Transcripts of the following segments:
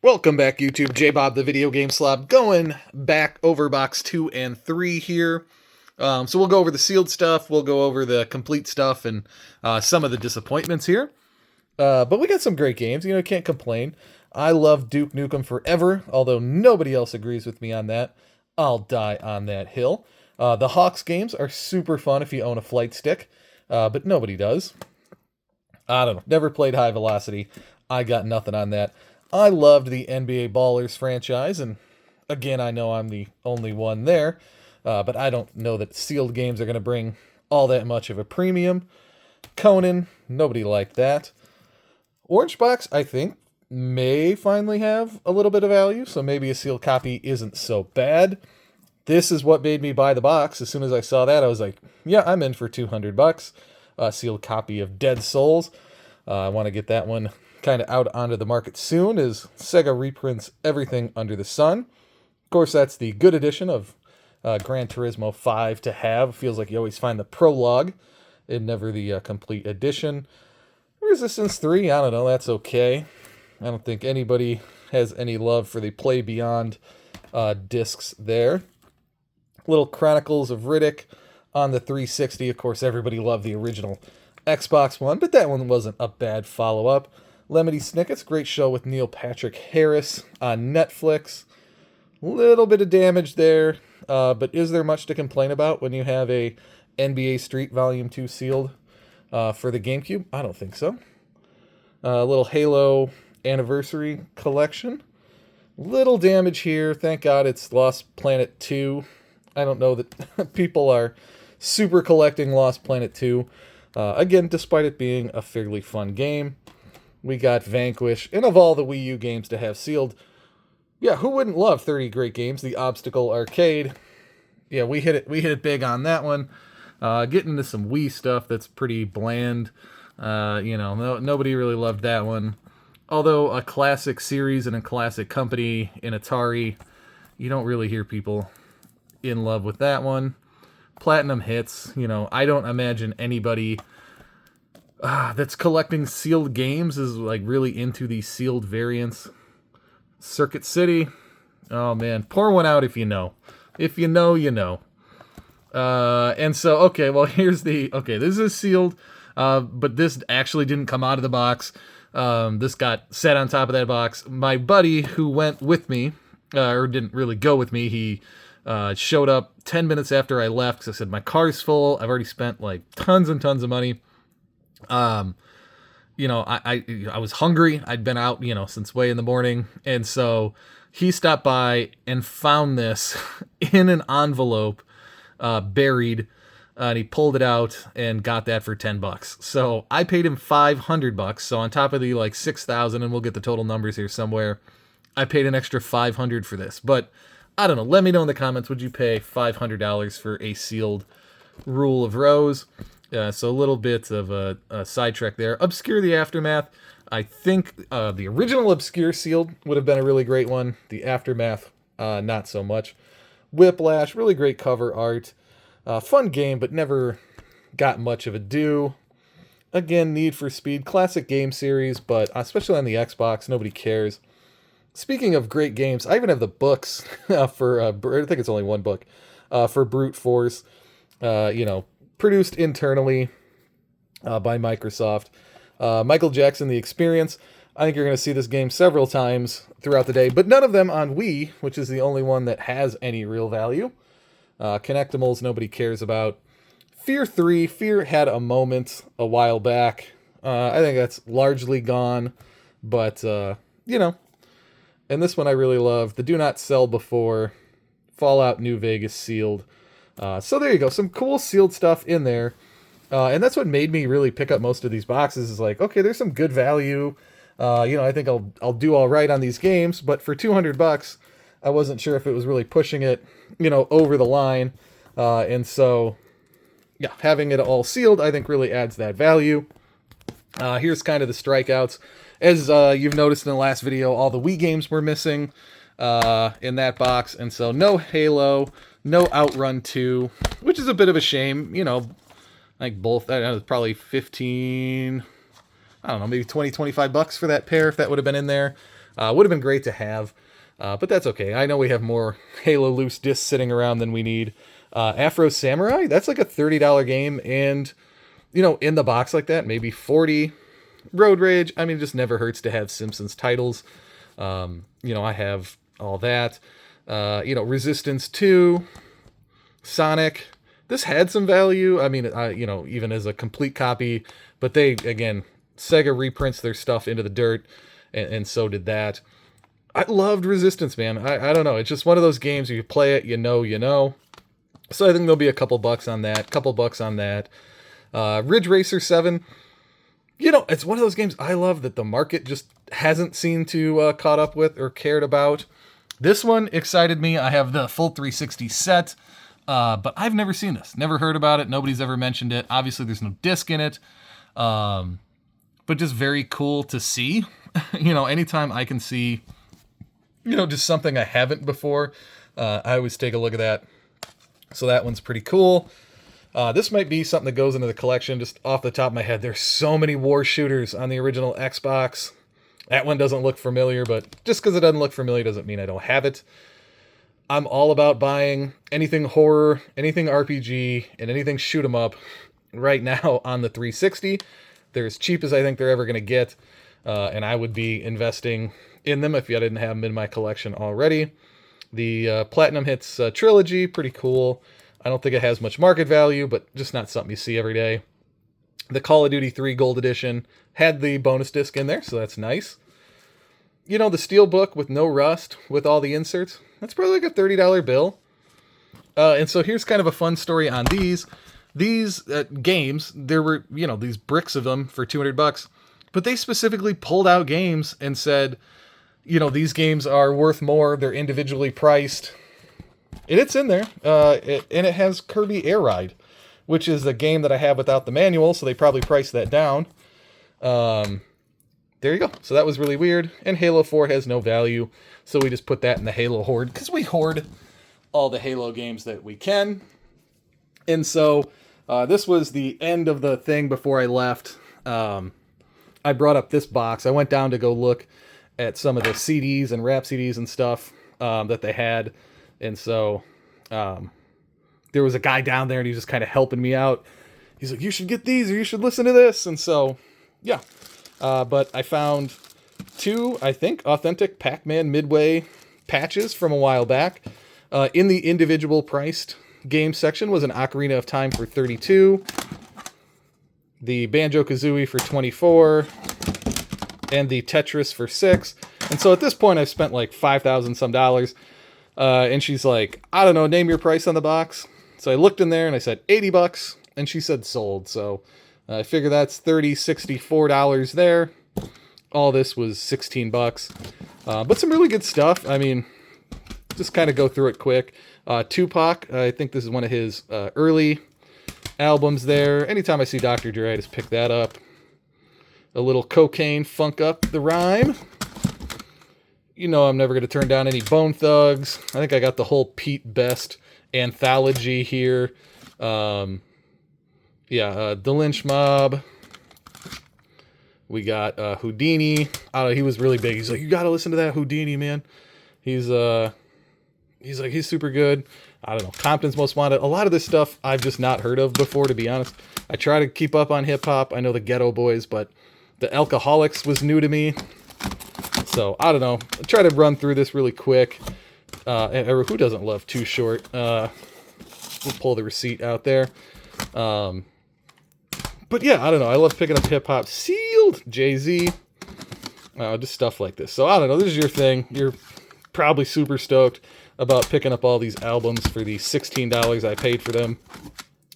Welcome back, YouTube. J-Bob, the Video Game Slob, going back over box 2 and 3 here. So we'll go over the sealed stuff, we'll go over the complete stuff, and some of the disappointments here. But we got some great games, can't complain. I love Duke Nukem Forever, although nobody else agrees with me on that. I'll die on that hill. The Hawks games are super fun if you own a flight stick, but nobody does. I don't know, never played High Velocity. I got nothing on that. I loved the NBA Ballers franchise, and again, I know I'm the only one there, but I don't know that sealed games are going to bring all that much of a premium. Conan, nobody liked that. Orange Box, I think, may finally have a little bit of value, so maybe a sealed copy isn't so bad. This is what made me buy the box. As soon as I saw that, I was like, yeah, I'm in for $200. A sealed copy of Dead Souls. I want to get that one kind of out onto the market soon, as Sega reprints everything under the sun. Of course, that's the good edition of Gran Turismo 5 to have. Feels like you always find the prologue and never the complete edition. Resistance 3, I don't know, that's okay. I don't think anybody has any love for the Play Beyond discs there. Little Chronicles of Riddick on the 360. Of course, everybody loved the original Xbox One, but that one wasn't a bad follow-up. Lemony Snicket's great show with Neil Patrick Harris on Netflix. Little bit of damage there, but is there much to complain about when you have a NBA Street Volume 2 sealed for the GameCube? I don't think so. A little Halo Anniversary Collection. Little damage here. Thank God it's Lost Planet 2. I don't know that people are super collecting Lost Planet 2. Again, despite it being a fairly fun game. We got Vanquish, and of all the Wii U games to have sealed, yeah, who wouldn't love 30 great games? The Obstacle Arcade. Yeah, we hit it big on that one. Getting into some Wii stuff that's pretty bland. Nobody really loved that one. Although a classic series and a classic company in Atari, you don't really hear people in love with that one. Platinum Hits, I don't imagine anybody that's collecting sealed games is like really into these sealed variants. Circuit City, oh man, pour one out if you know. If you know, you know. And so, okay, well here's this is sealed, but this actually didn't come out of the box. This got set on top of that box. My buddy who went with me, or didn't really go with me, he showed up 10 minutes after I left because I said, my car's full. I've already spent like tons and tons of money. I was hungry. I'd been out, since way in the morning. And so he stopped by and found this in an envelope, buried, and he pulled it out and got that for $10. So I paid him $500. So on top of the like 6,000, and we'll get the total numbers here somewhere, I paid an extra $500 for this. But I don't know. Let me know in the comments. Would you pay $500 for a sealed Rule of Rose? So a little bit of a sidetrack there. Obscure the Aftermath. I think the original Obscure sealed would have been a really great one. The Aftermath, not so much. Whiplash, really great cover art. Fun game, but never got much of a due. Again, Need for Speed, classic game series, but especially on the Xbox, nobody cares. Speaking of great games, I even have the books for, I think it's only one book, for Brute Force. Produced internally by Microsoft. Michael Jackson, The Experience. I think you're going to see this game several times throughout the day, but none of them on Wii, which is the only one that has any real value. Connectimals, nobody cares about. Fear 3. Fear had a moment a while back. I think that's largely gone, but, and this one I really love. The Do Not Sell Before. Fallout New Vegas sealed. So there you go, some cool sealed stuff in there, and that's what made me really pick up most of these boxes. Is like, okay, there's some good value. I think I'll do all right on these games, but for $200, I wasn't sure if it was really pushing it, over the line, and so yeah, having it all sealed, I think really adds that value. Here's kind of the strikeouts. As you've noticed in the last video, all the Wii games were missing in that box, and so no Halo. No Outrun 2, which is a bit of a shame. Like both, I don't know, probably 15, I don't know, maybe 20, 25 bucks for that pair if that would have been in there. Would have been great to have, but that's okay. I know we have more Halo loose discs sitting around than we need. Afro Samurai, that's like a $30 game, and in the box like that, maybe 40. Road Rage, I mean, it just never hurts to have Simpsons titles. I have all that. Resistance 2, Sonic. This had some value. I mean, even as a complete copy, but they, again, Sega reprints their stuff into the dirt, and so did that. I loved Resistance, man. I don't know. It's just one of those games where you play it, you know. So I think there'll be a couple bucks on that. Ridge Racer 7. It's one of those games I love that the market just hasn't seemed to caught up with or cared about. This one excited me. I have the full 360 set, but I've never seen this. Never heard about it. Nobody's ever mentioned it. Obviously, there's no disc in it, but just very cool to see. Anytime I can see, just something I haven't before, I always take a look at that. So that one's pretty cool. This might be something that goes into the collection. Just off the top of my head, there's so many war shooters on the original Xbox. That one doesn't look familiar, but just because it doesn't look familiar doesn't mean I don't have it. I'm all about buying anything horror, anything RPG, and anything shoot 'em up right now on the 360. They're as cheap as I think they're ever going to get, and I would be investing in them if I didn't have them in my collection already. The Platinum Hits trilogy, pretty cool. I don't think it has much market value, but just not something you see every day. The Call of Duty 3 Gold Edition had the bonus disc in there, so that's nice. The Steelbook with no rust, with all the inserts, that's probably like a $30 bill. And so here's kind of a fun story on these. These games, there were, these bricks of them for $200, but they specifically pulled out games and said, these games are worth more, they're individually priced. And it's in there, and it has Kirby Air Ride, which is a game that I have without the manual, so they probably priced that down. There you go. So that was really weird. And Halo 4 has no value, so we just put that in the Halo hoard, because we hoard all the Halo games that we can. And so this was the end of the thing before I left. I brought up this box. I went down to go look at some of the CDs and rap CDs and stuff that they had. And so there was a guy down there, and he was just kind of helping me out. He's like, you should get these, or you should listen to this. And so, yeah. But I found 2, I think, authentic Pac-Man Midway patches from a while back. In the individual priced game section was an Ocarina of Time for $32, the Banjo-Kazooie for $24, and the Tetris for $6. And so at this point, I've spent like $5,000 some dollars. And she's like, I don't know, name your price on the box. So I looked in there and I said $80, and she said sold. So I figure that's $30, $64 there. All this was $16. But some really good stuff. I mean, just kind of go through it quick. Tupac, I think this is one of his early albums there. Anytime I see Dr. Dre, I just pick that up. A little Cocaine, Funk Up the Rhyme. I'm never going to turn down any Bone Thugs. I think I got the whole Pete Best anthology here. The Lynch Mob. We got Houdini. I don't know, he was really big. He's like, you got to listen to that Houdini, man. He's super good. I don't know. Compton's Most Wanted. A lot of this stuff I've just not heard of before, to be honest. I try to keep up on hip-hop. I know the Ghetto Boys, but the Alcoholics was new to me. So, I don't know. I'll try to run through this really quick. Who doesn't love Too Short? We'll pull the receipt out there. But yeah, I don't know. I love picking up hip-hop. Sealed! Jay-Z. Just stuff like this. So, I don't know. This is your thing. You're probably super stoked about picking up all these albums for the $16 I paid for them.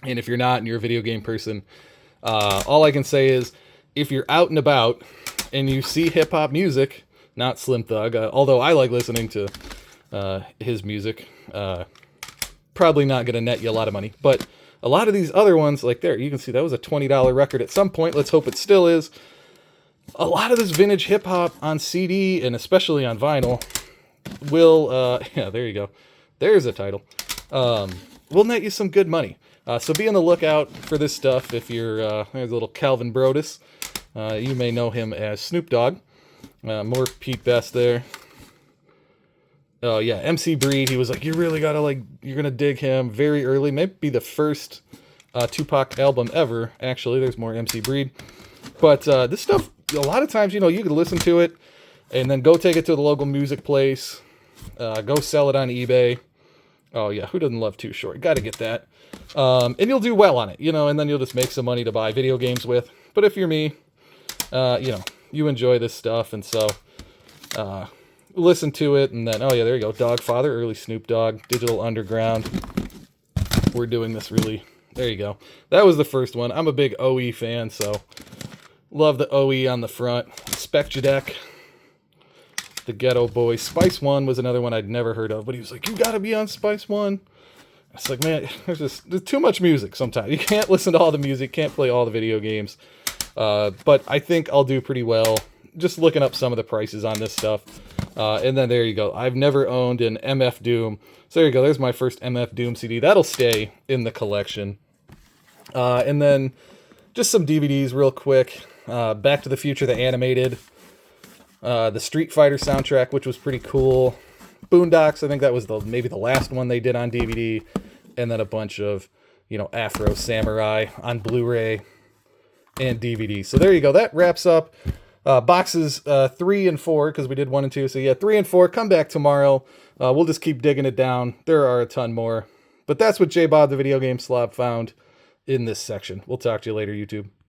And if you're not and you're a video game person, all I can say is, if you're out and about and you see hip-hop music, not Slim Thug, although I like listening to his music, probably not going to net you a lot of money. But a lot of these other ones, like there, you can see that was a $20 record at some point. Let's hope it still is. A lot of this vintage hip-hop on CD, and especially on vinyl, will, yeah, there you go. There's a title. Will net you some good money. So be on the lookout for this stuff. If you're, there's a little Calvin Brodus. You may know him as Snoop Dogg. More Pete Best there. Oh yeah, MC Breed. He was like, you really gotta you're gonna dig him very early. Maybe the first Tupac album ever. Actually, there's more MC Breed. But this stuff, a lot of times, you could listen to it and then go take it to the local music place. Go sell it on eBay. Oh yeah, who doesn't love Too Short? Got to get that. And you'll do well on it, and then you'll just make some money to buy video games with. But if you're me, you enjoy this stuff, and so listen to it, and then, oh yeah, there you go, Dogfather, early Snoop Dogg, Digital Underground. We're doing this really, there you go. That was the first one. I'm a big OE fan, so love the OE on the front. Spectradec, the Ghetto Boys. Spice One was another one I'd never heard of, but he was like, you gotta be on Spice One. It's like, man, there's too much music sometimes. You can't listen to all the music, can't play all the video games. But I think I'll do pretty well just looking up some of the prices on this stuff. And then there you go. I've never owned an MF Doom. So there you go. There's my first MF Doom CD. That'll stay in the collection. And then just some DVDs real quick. Back to the Future, the animated. The Street Fighter soundtrack, which was pretty cool. Boondocks, I think that was maybe the last one they did on DVD. And then a bunch of, Afro Samurai on Blu-ray and DVD. So there you go. That wraps up boxes 3 and 4, because we did 1 and 2. So yeah, 3 and 4. Come back tomorrow. We'll just keep digging it down. There are a ton more. But that's what J Bob the Video Game Slob found in this section. We'll talk to you later, YouTube.